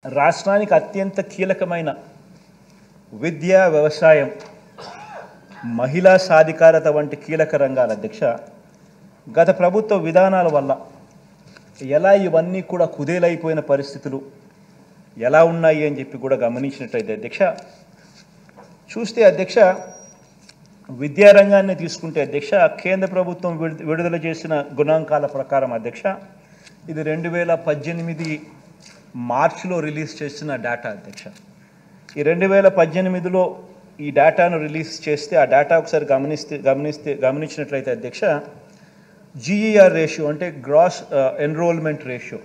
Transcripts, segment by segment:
రాష్ట్రానికి అత్యంత కీలకమైన విద్య, వ్యవసాయం, మహిళా సాధికారత వంటి కీలక రంగాల అధ్యక్ష గత ప్రభుత్వ విధానాల వల్ల ఎలా ఇవన్నీ కూడా కుదేలైపోయిన పరిస్థితులు ఎలా ఉన్నాయి అని చెప్పి కూడా గమనించినట్లయితే అధ్యక్ష చూస్తే అధ్యక్ష విద్యారంగాన్ని తీసుకుంటే అధ్యక్ష కేంద్ర ప్రభుత్వం విడుదల చేసిన గణాంకాల ప్రకారం అధ్యక్ష ఇది 2018 మార్చిలో రిలీజ్ చేసిన డేటా అధ్యక్ష. ఈ 2018లో ఈ డేటాను రిలీజ్ చేస్తే ఆ డేటా ఒకసారి గమనించినట్లయితే అధ్యక్ష GER రేషియో అంటే గ్రాస్ ఎన్రోల్మెంట్ రేషియో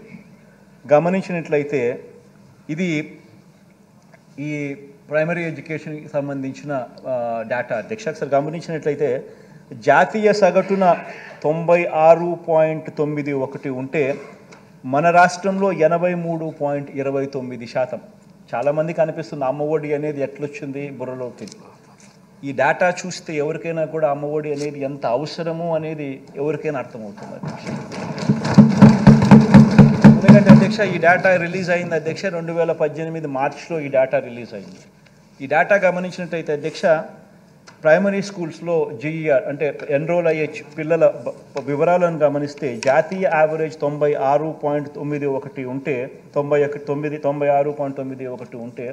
గమనించినట్లయితే ఇది ఈ ప్రైమరీ ఎడ్యుకేషన్కి సంబంధించిన డేటా అధ్యక్ష. ఒకసారి గమనించినట్లయితే జాతీయ సగటున 96.91 ఉంటే మన రాష్ట్రంలో 83.29%. చాలామందికి అనిపిస్తుంది అమ్మఒడి అనేది ఎట్లొచ్చింది బుర్రలోకి. ఈ డేటా చూస్తే ఎవరికైనా కూడా అమ్మఒడి అనేది ఎంత అవసరమో అనేది ఎవరికైనా అర్థమవుతుంది అధ్యక్ష. ఎందుకంటే అధ్యక్ష ఈ డేటా రిలీజ్ అయింది అధ్యక్ష 2018 మార్చిలో ఈ డేటా రిలీజ్ అయింది. ఈ డేటా గమనించినట్టయితే అధ్యక్ష ప్రైమరీ స్కూల్స్లో GER అంటే ఎన్రోల్ అయ్యే పిల్లల వివరాలను గమనిస్తే జాతీయ యావరేజ్ 96.91 ఉంటే 96.91 ఉంటే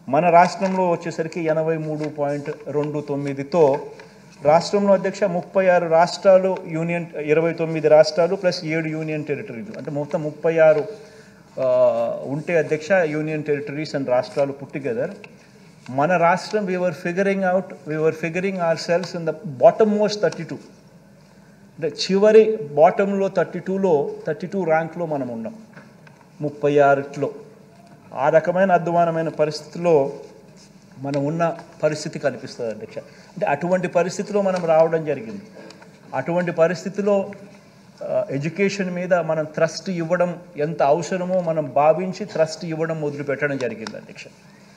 మన రాష్ట్రంలో వచ్చేసరికి 83.29తో రాష్ట్రంలో అధ్యక్ష 36 రాష్ట్రాలు యూనియన్ 29 రాష్ట్రాలు ప్లస్ 7 యూనియన్ టెరిటరీలు అంటే మొత్తం 36 ఉంటే అధ్యక్ష యూనియన్ టెరిటరీస్ అండ్ రాష్ట్రాలు పుట్ టుగెదర్ మన రాష్ట్రం we were figuring ourselves in the bottom most 32 అంటే చివరి బాటంలో 32 ర్యాంక్లో మనం ఉన్నాం 36లో. ఆ రకమైన అధ్వానమైన పరిస్థితిలో మనం ఉన్న పరిస్థితి కనిపిస్తుంది అధ్యక్ష. అంటే అటువంటి పరిస్థితిలో మనం రావడం జరిగింది. అటువంటి పరిస్థితిలో ఎడ్యుకేషన్ మీద మనం థ్రస్ట్ ఇవ్వడం ఎంత అవసరమో మనం భావించి థ్రస్ట్ ఇవ్వడం మొదలుపెట్టడం జరిగింది అధ్యక్ష.